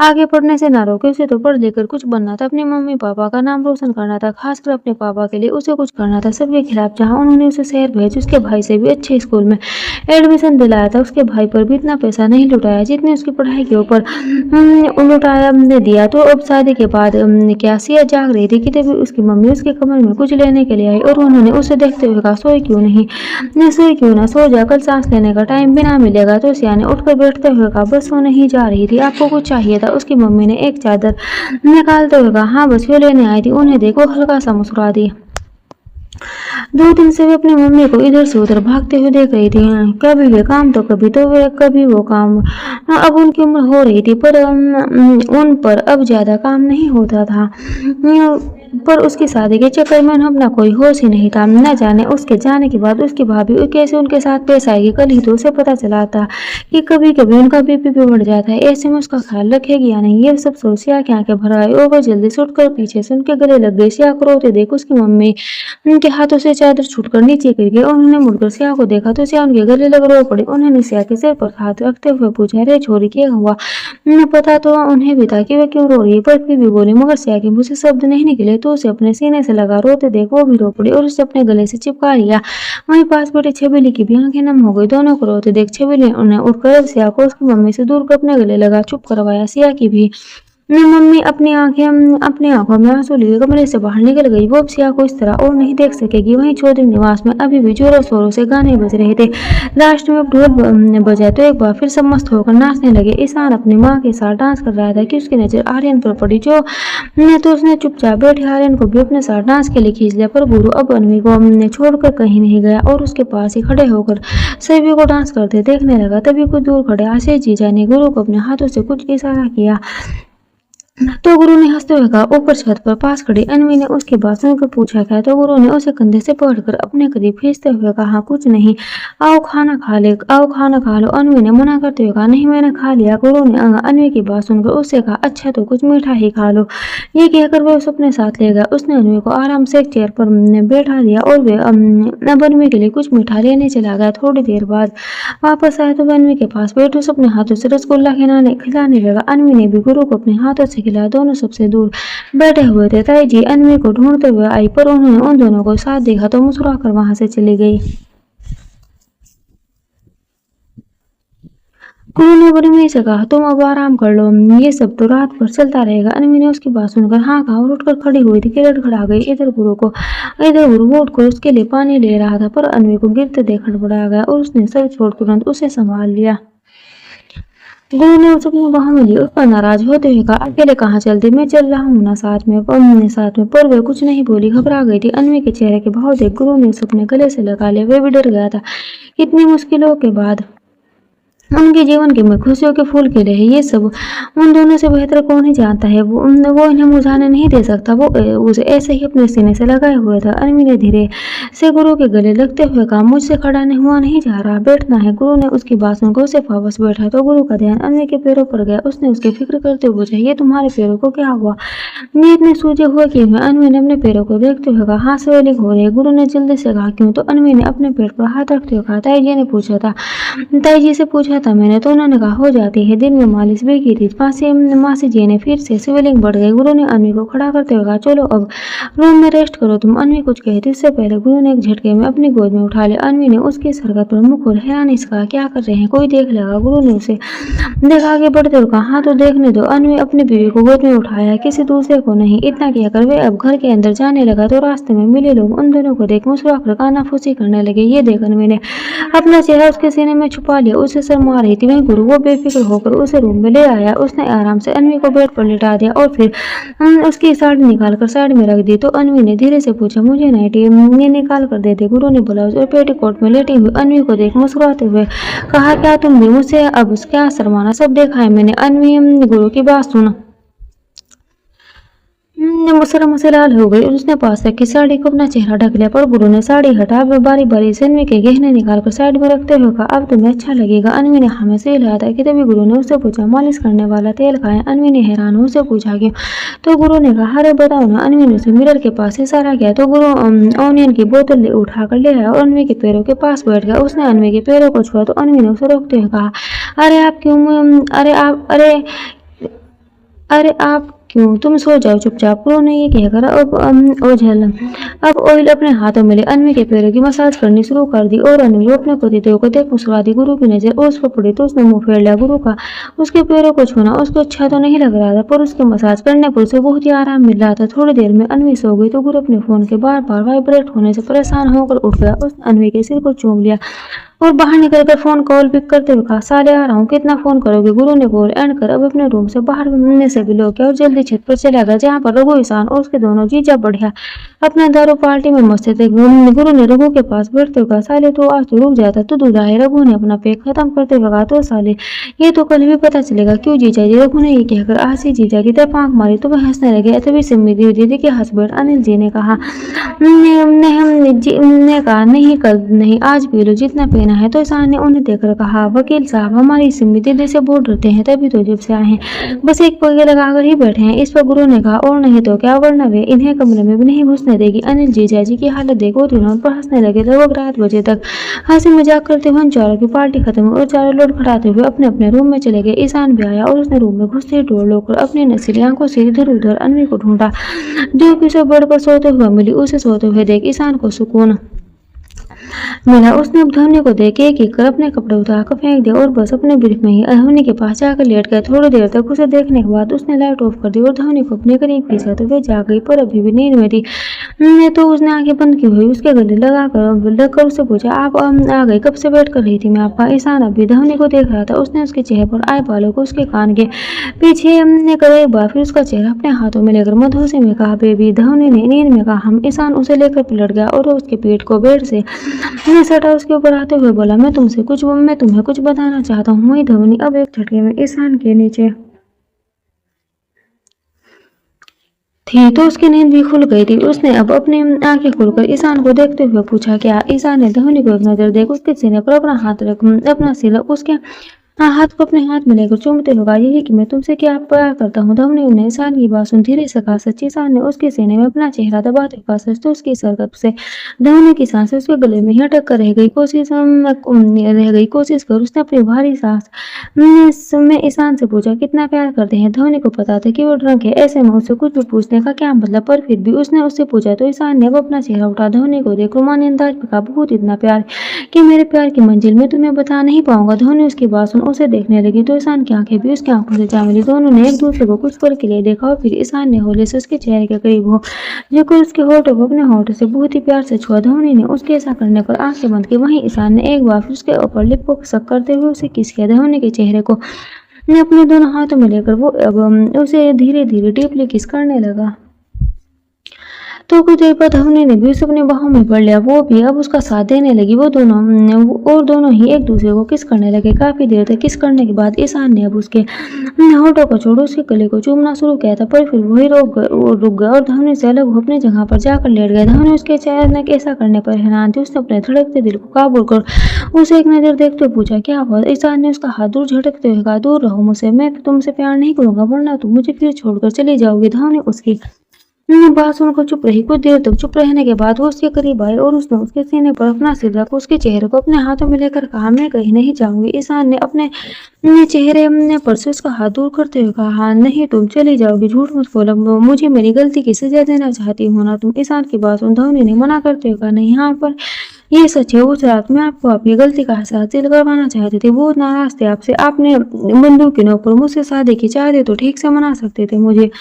आगे पढ़ने से ना रोके, उसे तो पढ़ लेकर कुछ बनना था। अपने मम्मी पापा का नाम रोशन करना था, खासकर अपने पापा के लिए उसे कुछ करना था सबके खिलाफ। जहाँ उन्होंने उसे शहर भेज उसके भाई से भी अच्छे स्कूल में एडमिशन दिलाया था, उसके भाई पर भी इतना पैसा नहीं लुटाया जितने उसकी पढ़ाई के ऊपर लुटाया दिया। तो अब शादी के बाद क्या सिया जाग रही थी कि तभी उसकी मम्मी उसके कमरे में कुछ लेने के लिए आई और उन्होंने उसे देखते हुए कहा, सोई क्यों ना सो जा, कल सांस लेने का टाइम भी ना मिलेगा। तो सिया ने उठकर बैठते हुए कहा, बस सोने ही जा रही थी, आपको कुछ चाहिए था? उसकी मम्मी ने एक चादर निकालते हुए कहा, हाँ बस वो लेने आई थी। उन्हें देखो हल्का सा मुस्कुरा दी। 2 दिन से वे अपनी मम्मी को इधर से उधर भागते हुए देख रही थी। कभी वे काम तो कभी वो काम। अब उनकी उम्र हो रही थी पर उन पर अब ज्यादा काम नहीं होता था। पर उसकी शादी के चक्कर में अपना कोई होश ही नहीं था। न जाने उसके जाने के बाद उसकी भाभी कैसे उनके साथ पेश आएगी। कल ही तो उसे पता चला था कि कभी कभी उनका बीपी भी बढ़ जाता है, ऐसे में उसका ख्याल रखेगी या नहीं। ये सब सोच सिया की आंखें भर आई और वो जल्दी से उठकर पीछे से उनके गले लग गई। सिया को रोते देख उसकी मम्मी उनके हाथों से चादर छूटकर नीचे गिर गई और उन्होंने मुड़कर सिया को देखा तो सिया उनके गले लग रो पड़ी। उन्होंने सिया के सिर पर हाथ रखते हुए पूछा, अरे छोरी क्या हुआ? पता तो उन्हें भी था कि वह क्यों रो रही है, पर फिर भी बोली। मगर सिया के मुंह से शब्द नहीं निकले तो उसे अपने सीने से लगा रोते देख वो भी रो पड़ी और उसे अपने गले से चिपका लिया। वहीं पास बैठी छबीली की भी आंखें नम हो गई। दोनों को रोते देख छबीली उन्हें उठकर सिया को उसकी मम्मी से दूर कर अपने गले लगा चुप करवाया। सिया की भी मम्मी अपनी आंखों में आंसू लिए कमरे से बाहर निकल गई। वो अब सिया को इस तरह और नहीं देख सकेगी। वहीं चौधरी निवास में अभी भी जोरों शोरों से गाने बज रहे थे। लास्ट में अब ढोल बजाए तो एक बार फिर सब मस्त होकर नाचने लगे। ईशान अपनी माँ के साथ डांस कर रहा था कि उसकी नजर आर्यन पर पड़ी तो उसने चुपचाप बैठे आर्यन को भी अपने साथ डांस के लिए खींच लिया। पर गुरु अब अनवी को छोड़कर कहीं नहीं गया और उसके पास ही खड़े होकर सभी को डांस करते देखने लगा। तभी कुछ दूर खड़े आशीष जीजा ने गुरु को अपने हाथों से कुछ इशारा किया तो गुरु ने हंसते हुए कहा, ऊपर छत पर पास खड़ी अनवी ने उसकी बात सुनकर पूछा, क्या? तो गुरु ने उसे कंधे से पकड़कर अपने करीब खींचते हुए कहा, कुछ नहीं, आओ खाना खा लो। अनवी ने मना करते हुए कहा, नहीं मैंने खा लिया। गुरु ने अनवी की बात सुनकर उससे कहा, अच्छा तो कुछ मीठा ही खा लो। ये कहकर वह उसे अपने साथ ले गया। उसने अनवी को आराम से एक चेयर पर बैठा दिया और वे अब अनवी के लिए कुछ मीठा लेने चला गया। थोड़ी देर बाद वापस आया तो वह अनवी के पास बैठ उसे अपने हाथों से रसगुल्ला खिलाने लगा। अनवी ने भी गुरु को अपने हाथों से खिलाया। दोनों सबसे दूर बैठे हुए थे। ताई जी अनवी को ढूंढते हुए आई पर उन्होंने उन दोनों को साथ देखा तो मुस्कुराकर वहां से चली गई। गुरु ने बड़ी मई से कहा, तुम अब आराम कर लो, ये सब तो रात भर चलता रहेगा। अनवी ने उसकी बात सुनकर हाँ कहा और उठकर खड़ी हुई थी कि लड़खड़ा गई। इधर गुरु वो उठकर उसके लिए पानी ले रहा था पर अनवी को गिरते देख हड़बड़ा गया और उसने सर छोड़ तुरंत उसे संभाल लिया। गुरु ने उसे अपनी बाहों में लिया, उस पर नाराज होते हुए कहा, अकेले कहाँ चलती, मैं चल रहा हूँ ना साथ में। पर वह कुछ नहीं बोली, घबरा गई थी। अन्वी के चेहरे के भाव देख गुरु ने उसे अपने गले से लगा लिया। वह भी डर गया था। इतनी मुश्किलों के बाद उनके जीवन के में खुशियों के फूल खिले हैं। ये सब उन दोनों से बेहतर कौन ही जानता है। वो इन्हें मुरझाने नहीं दे सकता। वो उसे ऐसे ही अपने सीने से लगाए हुए था। अन्वी ने धीरे से गुरु के गले लगते हुए कहा, मुझसे खड़ा नहीं हुआ नहीं जा रहा, बैठना है। गुरु ने उसकी बात सुनकर उसे वापस बैठा तो गुरु का ध्यान अन्वी के पैरों पर गया। उसने उसकी फिक्र करते हुए पूछा, ये तुम्हारे पैरों को क्या हुआ? ये इतने सूजे हुए क्यों हैं? अन्वी ने अपने पैरों को देखते हुए कहा, हाँ स्वेलिंग हो रही है। गुरु ने जल्दी से कहा, क्यों? तो अन्वी ने अपने पेट पर हाथ रखते हुए कहा, ताई जी से पूछा था मैंने, तो उन्होंने कहा हो जाती है। दिन में मालिश भी की थी। मासी जी ने फिर से स्वेलिंग बढ़ गई। गुरु ने अन्वी को खड़ा करते हुए कहा, चलो अब रूम में रेस्ट करो तुम। अन्वी कुछ कहती उससे पहले गुरु ने एक झटके में अपनी गोद में उठा लिया। अन्वी ने उसकी सरकत पर मुंह खोल हैरानी से कहा, क्या कर रहे हैं, कोई देख लेगा? गुरु ने उसे देखा आगे बढ़ते हुए कहा, हाँ तो देखने दो। अन्वी अपनी बीवी को गोद में उठाया, किसी दूसरे को नहीं। इतना कहकर वे अब घर के अंदर जाने लगा तो रास्ते में मिले लोग उन दोनों को देख मुस्कुराकर कानाफूसी करने लगे। ये देख अन्वी ने अपना चेहरा उसके सीने में छुपा लिया। उसे शर्म आ रही थी। वहीं गुरु वो बेफिक्र होकर उसे रूम में ले आया। उसने आराम से अन्वी को बेड पर लिटा दिया और फिर उसकी साड़ी निकालकर साइड में रख दी। तो अन्वी ने धीरे से पूछा, मुझे नाइटी ये निकाल कर दे दे। गुरु ने ब्लाउज और पेटीकोट में लेटी हुई अन्वी को देख मुस्कुराते हुए कहा, क्या तुम भी मुझसे अब क्या शर्माना, सब देखा है मैंने। अन्वी गुरु की बात सुना शर्म से लाल हो गई और उसने पास रखी साड़ी को अपना चेहरा ढक लिया। पर गुरु ने साड़ी हटा बारी बारी से अन्वी के गहने निकालकर साइड में रखते हुए कहा, अब तुम्हें अच्छा लगेगा। अन्वी ने हमें से हिलाया था कि तभी गुरु ने उससे पूछा, मालिश करने वाला तेल खाए? अन्वी ने हैरान हो उससे पूछा, क्यों? तो गुरु ने कहा, अरे बताओ ना। अन्वी ने उसे मिरर के पास इशारा किया तो गुरु ऑनियन की बोतल उठाकर ले आया और अन्वी के पैरों के पास बैठ गया। उसने अन्वी के पैरों को छुआ तो अन्वी ने उसे रोकते हुए कहा, अरे आप क्यों अरे आप क्यों, तुम सो जाओ चुपचाप। गुरु ने ये कहकर अब ऑयल अपने हाथों में ले अन्वी के पैरों की मसाज करनी शुरू कर दी और अन्वी अपने पतिदेव को देख मुस्कुरा दी। गुरु की नजर उस पर पड़ी तो उसने मुंह फेर लिया। गुरु का उसके पैरों को छूना उसको अच्छा तो नहीं लग रहा था, पर उसके मसाज करने पर उसे बहुत ही आराम मिल रहा था। थोड़ी देर में अन्वी सो गई तो गुरु अपने फोन के बार बार वाइब्रेट होने से परेशान होकर उठ गया। उसने अन्वी के सिर को चूम लिया और बाहर निकलकर फोन कॉल पिक करते हुए कहा, साले आ रहा हूँ, कितना फोन करोगे? गुरु ने कॉल एंड कर अब अपने रूम से बाहर मिलने से भी लोग और जल्दी छत पर चला गया, जहाँ पर रघु ईशान और उसके दोनों जीजा बढ़िया अपने दारू पार्टी में मस्त थे। गुरु ने रघु के पास बैठते हुए कहा, साले तो आज तो रुक जाता, तू दूल्हा है। रघु ने अपना पैक खत्म करते हुए कहा, तो साले ये तो कल भी पता चलेगा। क्यों जीजा जी? रघु ने ये कहकर आशी जीजा की तरफ आंख मारी तो वह हंसने लगे। तभी सिम्मी दीदी के हस्बैंड अनिल जी ने कहा, नहीं कल नहीं आज पी लो जितना पीना है। तो ईशान ने उन्हें देखकर कहा, वकील साहब हमारी सिम्मी दीदी से बोल डरते हैं, तभी तो जब से आए हैं बस एक पैगे लगाकर ही बैठे हैं। इस पर गुरु ने कहा, और नहीं तो क्या, वरना वे इन्हें कमरे में भी नहीं घुसने देगी। अनिल जीजा जी की हालत देखो, तीनों पर हंसने लगे। लगभग रात बजे तक हंसी मजाक करते हुए उन चारों की पार्टी खत्म हुई और चारों लोग खड़ाते हुए अपने अपने रूम में चले गए। ईशान भी आया और उसने रूम में घुसते ही डोर लोकर अपनी नशीली आंखों से इधर उधर अन्वी को ढूंढा जो कि उसे बेड पर सोते हुए मिली। उसे सोते हुए देख ईशान को सुकून मिला। उसने अब धवनी को देख एक एक कर अपने कपड़े उतारकर फेंक दिया और बस अपने ब्रीफ में ही धवनी के पास जाकर लेट गया। थोड़ी देर तक उसे देखने के बाद उसने लाइट ऑफ कर दी और धवनी को अपने करीब खींचा तो वह जाग गई, पर अभी भी नींद में थी। तो उसने आंखें बंद की हुई उसके गले लगकर उससे पूछा, आप आ गई, कब से वेट कर रही थी मैं आपका। ईशान अभी धवनी को देख रहा था। उसने उसके चेहरे पर आए बालों को उसके कान के पीछे कर एक बार फिर उसका चेहरा अपने हाथों में लेकर मधुसे में कहा, बेबी। धवनी ने नींद में कहा, हम। ईशान उसे लेकर पलट गया और उसके पेट को बेड से सटा उसके ऊपर आते हुए बोला, मैं तुम्हें कुछ बताना चाहता हूँ। वही धवनी अब एक झटके में ईशान के नीचे थी तो उसकी नींद भी खुल गई थी। उसने अब अपनी आंखें खोलकर ईशान को देखते हुए पूछा, क्या? ईशान ने धवनी को एक नजर देकर उसके सीने पर अपना हाथ रख अपना सिर उसके हाथ को अपने हाथ में लेकर चूमते हुए कहा, यही कि मैं तुमसे क्या प्यार करता हूँ। धवनी ने ईशान की बात सुन धीरे से कहा, सच्ची? ईशान ने उसके सीने में अपना चेहरा दबाते हुए कहा, सच? तो उसकी सरकत से धवनी की सांसें उसके गले में ही अटक कर रह गई। कोशिश कर उसने अपनी भारी सांस में ईशान से पूछा, कितना प्यार करते हैं? धवनी को पता था कि वो ड्रंक है, ऐसे में उससे कुछ भी पूछने का क्या मतलब, पर फिर भी उसने उससे पूछा। तो ईशान ने अब अपना चेहरा उठा धवनी को देख रुमानी अंदाज में कहा, बहुत इतना प्यार कि मेरे प्यार की मंजिल में तुम्हें बता नहीं पाऊंगा। धवनी उसकी बात सुन उसे देखने लगी तो ईशान की आंखें भी उसकी आंखों से जा मिली। दोनों ने एक दूसरे को कुछ पल के लिए देखा और फिर ईशान ने होले से उसके चेहरे के करीब हो जाकर उसके होठों को अपने होठों से बहुत ही प्यार से छुआ। धवनी ने उसके ऐसा करने पर आंखें बंद की। वहीं ईशान ने एक बार फिर उसके ऊपर लिप को शक करते हुए उसे किस किया। धवनी के चेहरे को अपने दोनों हाथों में लेकर वो अब उसे धीरे धीरे डीपली किस करने लगा। तो कुछ देर बाद हमने ने भी उसे अपने बाहों में पड़ लिया, वो भी अब उसका साथ देने लगी। वो दोनों और दोनों ही एक दूसरे को किस करने लगे। काफी देर तक किस करने के बाद ईशान ने अब उसके होठों को छोड़ उसके गले को चूमना शुरू किया था, पर फिर वही रुक गया और धवनी से अलग अपनी जगह पर जाकर लेट गया। धवनी उसके अचानक ऐसा करने पर हैरान थी। उसने अपने धड़कते दिल को काबू कर उसे एक नजर देखते हुए पूछा, क्या हुआ? ईशान ने उसका हाथ दूर झटकते हुए कहा, दूर रहो मुझसे, मैं तुमसे प्यार नहीं करूंगा, वरना तुम मुझे फिर छोड़कर चली जाओगी। धवनी उसकी बात सुनकर चुप रही। कुछ देर तक चुप रहने के बाद वो उसके करीब आई और उसने उसके सीने पर अपना सिर रख उसके चेहरे को अपने हाथों में लेकर कहा, मैं कहीं नहीं जाऊंगी। ईशान ने अपने चेहरे पर से उसका हाथ दूर करते हुए कहा, हाँ नहीं, तुम चली जाओगी, झूठ मत बोलो, मुझे मेरी गलती की सजा देना चाहती हो ना तुम? ईशान की बात सुन धवनी ने मना करते हुए कहा, नहीं, हाँ पर ये सच है, उस रात में आपको आपकी गलती का एहसास दिलवाना चाहते थे, बहुत नाराज थे आपसे, आपने बंदूक की नोक पर मुझसे शादी की चाहते तो ठीक से मना सकते थे मुझे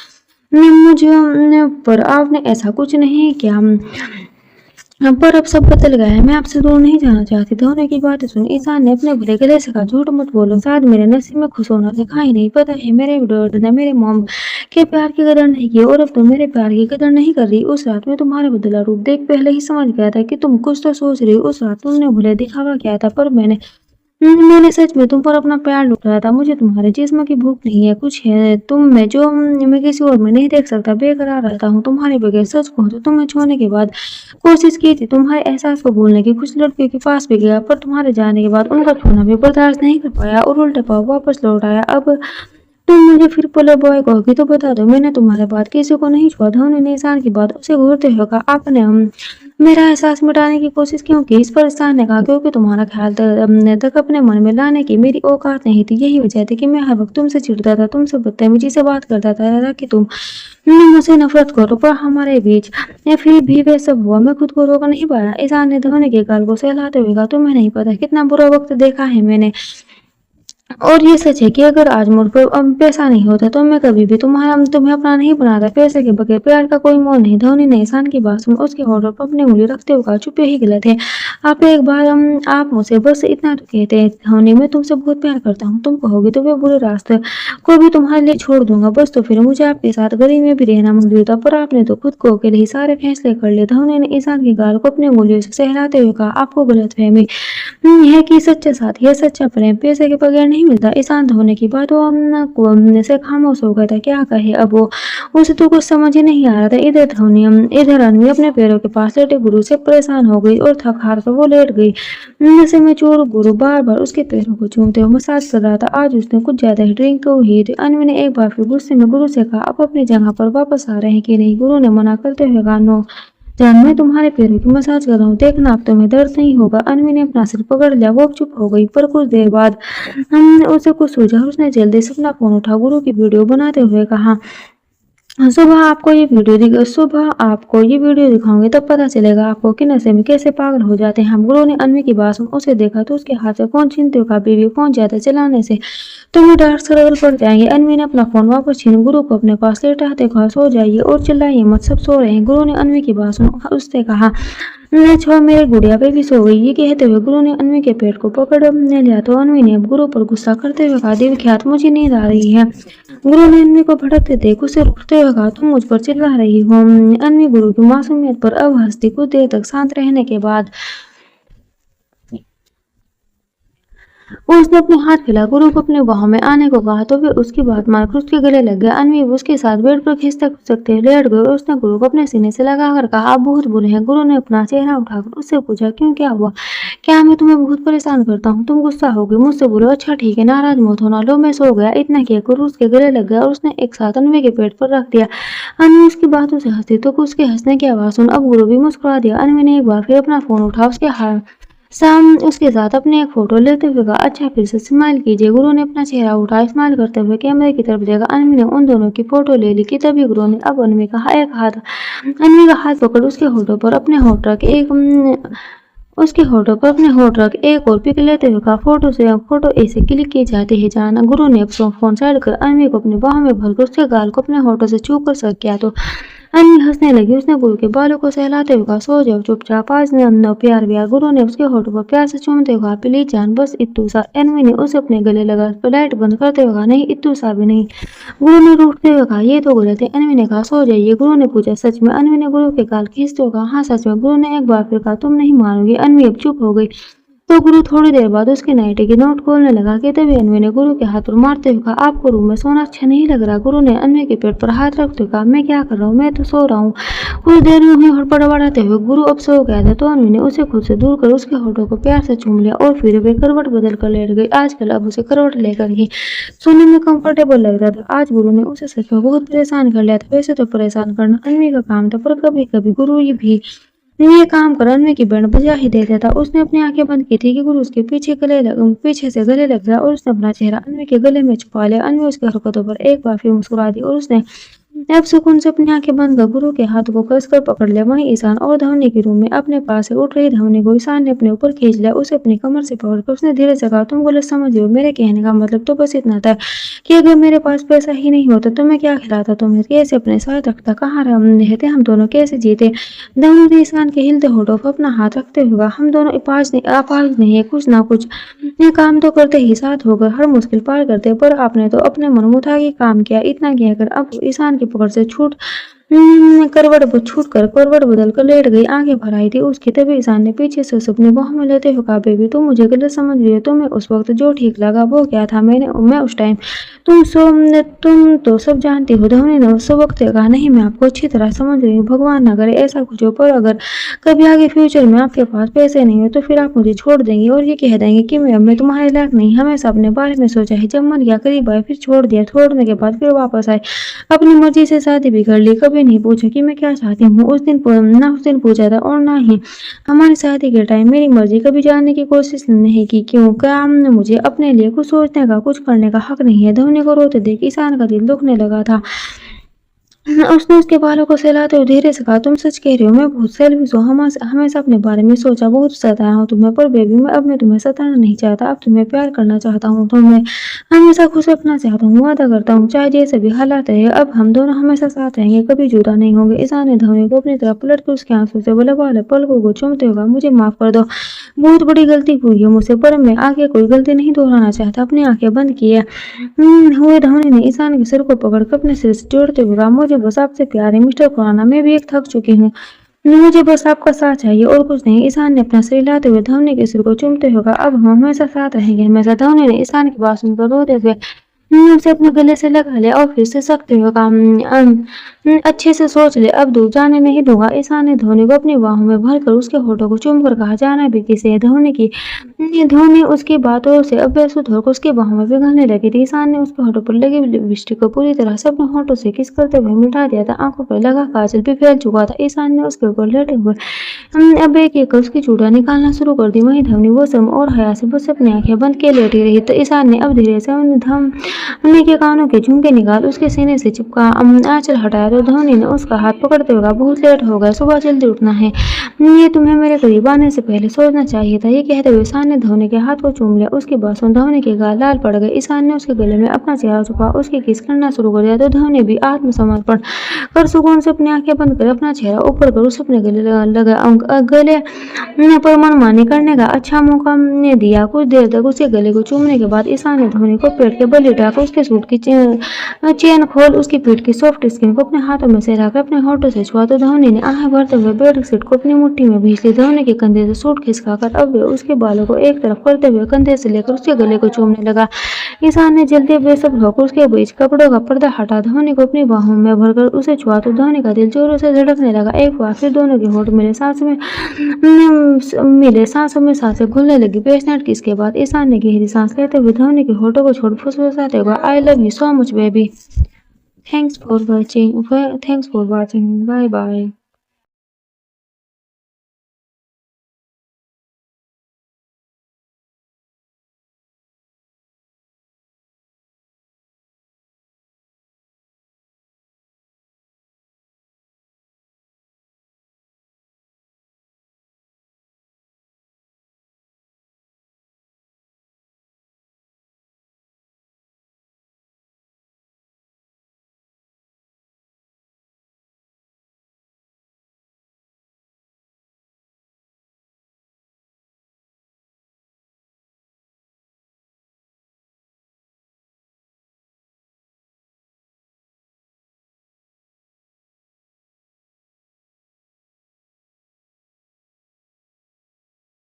पर आपने ऐसा कुछ नहीं किया। पर अब सब बदल गया है, मैं आपसे दूर नहीं जाना चाहती। धोनी की बातें सुन ईशान ने अपने भले गले से कहा, झूठ मत बोलो, शायद मेरे नसीब में खुश होना लिखा ही नहीं। पता है मेरे डैड ने मेरे मॉम के प्यार की कदर नहीं की और अब तुम मेरे प्यार की कदर नहीं कर रही। उस रात में तुम्हारा बदला रूप देख पहले ही समझ गया था कि तुम कुछ तो सोच रही हो। उस रात तुमने भले दिखावा किया था, पर मैंने सच में तुम पर अपना प्यार लुटाया था। मुझे तुम्हारे जिस्म की भूख नहीं है, कुछ है तुम में जो मैं किसी और में नहीं देख सकता। बेकरार रहता हूँ तुम्हारे बगैर। सच कहूँ तो तुम्हें छोड़ने के बाद कोशिश की थी तुम्हारे एहसास को भूलने की, कुछ लड़कियों के पास भी गया, पर तुम्हारे जाने के बाद उनका छोड़ना भी बर्दाश्त नहीं कर पाया और उल्टे पाव वापस लौट आया। अब तुम मुझे फिर पुले बॉय कहोगी तो बता दो, मैंने तुम्हारे बाद किसी को नहीं छोड़ा। धोनी ने ईशान की बात उसे घूरते हुए कहा, आपने मेरा एहसास मिटाने की कोशिश क्यों की? इस पर ईशान ने कहा, क्योंकि तुम्हारा ख्याल तक अपने मन में लाने की मेरी औकात नहीं थी। यही वजह थी कि मैं हर वक्त तुमसे चिढ़ता था, तुमसे बदतमीजी से बात करता था कि तुम मुझसे नफरत करो, पर हमारे बीच फिर भी वे सब हुआ। मैं खुद को रोक नहीं पाया। ईशान ने धोनी के गाल को सहलाते हुए कहा, तुम्हें नहीं पता कितना बुरा वक्त देखा है मैंने, और ये सच है कि अगर आज मुझ पर पैसा नहीं होता तो मैं कभी भी तुम्हें अपना नहीं बनाता। पैसे के बगैर प्यार का कोई मोल नहीं। धोनी ने ईशान की बात सुन उसके होठों पर अपनी उंगली रखते हुए कहा, चुप यही गलत है। आप एक बार आप मुझसे बस इतना तो कहते हैं, धोनी मैं तुमसे बहुत प्यार करता हूँ। तुम कहोगे तो मैं बुरे रास्ते को भी तुम्हारे लिए छोड़ दूंगा, बस तो फिर मुझे आपके साथ गली में भी रहना मंजूर होता। पर आपने तो खुद को अकेले ही सारे फैसले कर लिए। धोनी ने ईशान की गाल को अपनी उंगलियों से सहलाते हुए कहा, आपको गलतफहमी है कि सच्चा साथी या सच्चा प्रेम पैसे के बगैर नहीं मिलता। ईशान होने की बात वो से खामोश हो गया था। क्या कहे अब वो, उसे तो कुछ समझ ही नहीं आ रहा था। इधर अनवी अपने पैरों के पास लेटे गुरु से परेशान हो गई और थक हार कर वो लेट गई। नशे में चूर गुरु बार बार उसके पैरों को चूमते हुए मसाज कर रहा था। आज उसने कुछ ज्यादा ही ड्रिंक हुई थी। अनवी ने एक बार फिर गुस्से में गुरु से कहा, आप अपनी जगह पर वापस आ रहे हैं कि नहीं? गुरु ने मना करते हुए कहा, नो जान, मैं तुम्हारे पैरों की मसाज कर रहा हूँ, देखना अब तुम्हें दर्द नहीं होगा। अनवी ने अपना सिर पकड़ लिया। वो चुप हो गई, पर कुछ देर बाद उसे कुछ सूझा और उसने जल्दी से अपना फोन उठा गुरु की वीडियो बनाते हुए कहा, सुबह आपको ये वीडियो दिखाऊंगी, तब पता चलेगा आपको कि नशे में कैसे पागल हो जाते हैं हम। गुरु ने अनवी की बात सुन उसे देखा तो उसके हाथ से फोन छीनते हुए कहा, बेबी फोन ज्यादा चलाने से तुम्हें डार्क सर्कल पड़ जाएंगे। अनवी ने अपना फोन वापस छीन गुरु को अपने पास लेटाते कहा, सो जाइए और चिल्लाइए मत, सब सो रहे हैं। गुरु ने अनवी की बात सुन उससे कहा, मैं छोड़, मेरे गुड़िया पे भी सो गई। ये कहते हुए गुरु ने अनवी के पेट को पकड़ लिया तो अनवी ने गुरु पर गुस्सा करते हुए कहा, देवी ख्यात मुझे नींद आ रही है। गुरु ने अनवी को भड़कते देख उसे रुकते हुए कहा, तुम मुझ पर चिल्ला रही हो। अनवी गुरु की मासूमियत पर अब हंसती। कुछ देर तक शांत रहने के बाद उसने अपने हाथ फैला गुरु को अपने बाहों में आने को कहा तो वे उसकी बात मानकर उसके गले लग गया। अनवी उसके साथ बेड पर खिसकते खिसकते लेट गए और उसने गुरु को अपने सीने से लगाकर कहा, आप बहुत बुरे हैं। गुरु ने अपना चेहरा उठाकर उससे पूछा, क्यों, क्या हुआ? क्या मैं तुम्हें बहुत परेशान करता हूँ? तुम गुस्सा हो गई, मुझसे बोलो, अच्छा ठीक है, नाराज मत होना, लो मैं सो गया। इतना किया गुरु उसके गले लग गया और उसने एक साथ अनवी के पेट पर रख दिया। अनवी उसकी बातों से हंसती तो उसके हंसने की आवाज सुन अब गुरु भी मुस्कुरा दिया। अनवी ने एक बार फिर अपना फोन उठा उसके साथ अपने एक फोटो लेते हुए कहा, अच्छा फिर से स्माइल कीजिए। गुरु ने अपना चेहरा उठाया, स्माइल करते हुए कैमरे की तरफ देखा। अनवी ने उन दोनों की फोटो ले ली कि तभी गुरु ने अब अनवी का हाथ पकड़ उसके होठों पर अपने होठ रख एक और पिक लेते हुए कहा, फोटो ऐसे क्लिक किए जाते हैं जाना। गुरु ने फोन साइड कर अनवी को अपने बाहों में भरकर उसके गाल को अपने होठों से छू कर सक किया तो अन्वी हंसने लगी। उसने गुरु के बालों को सहलाते हुए कहा, सो जाओ चुपचाप, आज न प्यार व्यार। गुरु ने उसके होठों पर प्यार से चूमते हुए कहा, प्लीज जान, बस इत्तू सा। अन्वी ने उसे अपने गले लगा लाइट बंद करते हुए कहा, नहीं इत्तू सा भी नहीं। गुरु ने रूठते हुए कहा, ये तो गलत है। अन्वी ने कहा, सो जाइए। गुरु ने पूछा, सच में? अन्वी ने गुरु के गाल खींचते हुए कहा, हाँ सच में। गुरु ने एक बार फिर कहा, तुम नहीं मानोगी। अन्वी अब चुप हो गई। तो गुरु थोड़ी देर बाद उसके नाइटी की नोट खोलने लगा कि तभी अन्वी ने गुरु के हाथ पर मारते हुए कहा, आपको रूम में सोना अच्छा नहीं लग रहा। गुरु ने अन्वी के पेट पर हाथ रखते हुए कहा, मैं क्या कर रहा हूँ, मैं तो सो रहा हूँ। कुछ देर में हुई हड़बड़ाते हुए गुरु अब सो गया था, तो अन्वी ने उसे खुद से दूर कर उसके होठों को प्यार से चूम लिया और फिर वे करवट बदल कर लेट गई। आजकल अब उसे करवट लेकर ही सोने में कंफर्टेबल लग रहा था। आज गुरु ने उसे सच में बहुत परेशान कर लिया था। वैसे तो परेशान करना अन्वी का काम था, पर कभी कभी गुरु भी ये काम कर अन्वी की बैंड बजा ही देता था। उसने अपनी आंखें बंद की थी कि गुरु उसके पीछे से गले लग गया और उसने अपना चेहरा अन्वी के गले में छुपा लिया। अन्वी उसकी हरकतों पर एक बार फिर मुस्कुरा दी और उसने अब सुकून से अपनी आंखें बंद कर गुरु के हाथ को कसकर पकड़ लिया। वहीं ईशान और धवनी के रूम में अपने पास से उठ रही धवनी को ईशान ने अपने ऊपर खींच लिया। उसे अपनी कमर से पकड़कर उसने धीरे से कहा, तुम गलत समझ रहे हो। मेरे कहने का मतलब तो बस इतना था कि अगर मेरे पास पैसा ही नहीं होता तो मैं क्या खिलाता तुम्हें, कैसे अपने साथ रखता, कहाँ रहते हम दोनों, कैसे जीते। धवनी ने ईशान के हिलते होठों पर अपना हाथ रखते हुए कहा, हम दोनों अपाज नहीं है, कुछ ना कुछ ये काम तो करते ही, साथ होकर हर मुश्किल पार करते। पर आपने तो अपने मनमुता के काम किया। इतना कहकर अब ईशान की पकड़ से करवट बदल कर लेट गई। आंखें भर आई थी उसकी। तभी ईशान ने पीछे से उसे अपने बाहों में लेते हुए कहा, बेबी तुम मुझे गलत समझ रही हो। तुम्हें उस वक्त जो ठीक लगा वो क्या था, मैं उस टाइम तुम तो सब जानती हो। धवनी ने उस वक्त कहा, नहीं मैं आपको अच्छी तरह समझ रही हूँ। भगवान ना करे ऐसा कुछ हो, पर अगर कभी आगे फ्यूचर में आपके पास पैसे नहीं हो तो फिर आप मुझे छोड़ देंगे और ये कह देंगे कि मैं तुम्हारे लायक नहीं। हमेशा अपने बारे में सोचा है, जब मन गया करीब आए फिर छोड़ दिया, छोड़ने के बाद फिर वापस आए, अपनी मर्जी से शादी भी कर ली। कभी नहीं पूछा कि मैं क्या चाहती हूँ। उस दिन पूछा था और ना ही हमारी शादी के टाइम मेरी मर्जी कभी जानने की कोशिश नहीं की। क्यों, क्या मुझे अपने लिए कुछ सोचने का, कुछ करने का हक नहीं है। धवनी को रोते देख ईशान का दिल दुखने लगा था। उसने उसके बालों को सहलाते हुए धीरे से कहा, तुम सच कह रही हो, मैं बहुत सेल्फिश हूँ। हमेशा अपने बारे में सोचा, बहुत सताया हूँ तुम्हें। पर बेबी मैं तुम्हें सताना नहीं चाहता, अब तुम्हें प्यार करना चाहता हूँ। तुम्हें हमेशा खुश रखना चाहता हूँ। वादा करता हूँ चाहे जैसे भी हालात रहे, अब हम दोनों हमेशा साथ रहेंगे, कभी जुदा नहीं होंगे। ईशान ने धवनी को अपनी तरफ पलट कर उसके आंसू से वाले पलकों को चूमते हुए, मुझे माफ कर दो, बहुत बड़ी गलती हुई है मुझसे, पर मैं आगे कोई गलती नहीं दोहराना चाहता। अपनी आंखें बंद किए हुए धवनी ने ईशान के सिर को पकड़कर अपने सिर से जोड़ते हुए कहा, मुझे बस आपसे प्यार है मिस्टर खुराना, मैं भी एक थक चुकी हूँ, मुझे बस आपका साथ चाहिए और कुछ नहीं। ईशान ने अपना सिर हिलाते हुए धवनी के सिर को चूमते हुए कहा, अब हम हमेशा साथ रहेंगे हमेशा। धवनी ने ईशान की बात सुनकर रोते हुए उसे अपने गले से लगा लिया और फिर से सख्त हुए कहा, अच्छे से सोच ले, अब दूर जाने नहीं दूंगा। ईशान ने धोनी को अपनी बाहों में भरकर उसके होठों को चूमकर कहा, जाना भी किसे है। धोनी उसकी बातों से अब बेसुध होकर उसकी बाहों में पिघलने लगी थी। ईशान ने उसके होठों पर लगी लिपस्टिक को पूरी तरह से अपने होठों से किस करते हुए मिटा दिया था। आंखों पर लगा काजल भी फैल चुका था। ईशान ने उसके ऊपर लेटे हुए अब एक उसकी चूड़ियां निकालना शुरू कर दी। वहीं धवनी वो सब और हया से बस अपनी आंखें बंद के लेटी रही। तो ईशान ने अब धीरे से धवनी के कानों के झुमके निकाल उसके सीने से चिपका आंचल हटाया तो धवनी ने उसका हाथ पकड़ते हुए, बहुत लेट हो गया, सुबह जल्दी उठना है, ये तुम्हें मेरे करीब आने से पहले सोचना चाहिए था। ये कहते हुए ईशान ने धवनी के हाथ को चूम लिया। उसकी बात सुन धवनी के गाल लाल पड़ गए। ईशान ने उसके गले में अपना चेहरा छुपा उसकी किस करना शुरू कर दिया तो धवनी भी आत्मसमर्पण कर सुकून से अपनी आंखें बंद कर अपना चेहरा ऊपर कर उसे अपने गले पर मनमानी करने का अच्छा मौका ने दिया। कुछ देर तक उसके गले को चूमने के बाद ईशान ने धवनी को पेट के बल लिटाकर उसके सूट की चेन खोल उसकी पीठ की सॉफ्ट स्किन को अपने हाथों में सहलाकर अपने होठों से छुआ तो धवनी ने आहें भरते हुए बेडशीट को अपनी मुट्ठी में भींच ली। धवनी के कंधे से सूट खिसकाकर अब वे उसके बालों को एक तरफ करते हुए कंधे से लेकर उसके गले को चूमने लगा। ईशान ने जल्दी बेसब्र होकर उसके बीच कपड़ों का पर्दा हटा धवनी को अपनी बाहों में भरकर उसे छुआ तो धवनी का दिल जोरों से धड़कने लगा। एक बार फिर दोनों के होठ मिले सांसों में सांसें घुलने लगी। पैशनेट किस के बाद ईशान ने गहरी सांस लेते हुए धवनी के होठों को छोड़ फुसफुसाते हुए, I love you so much baby, thanks for watching, bye bye.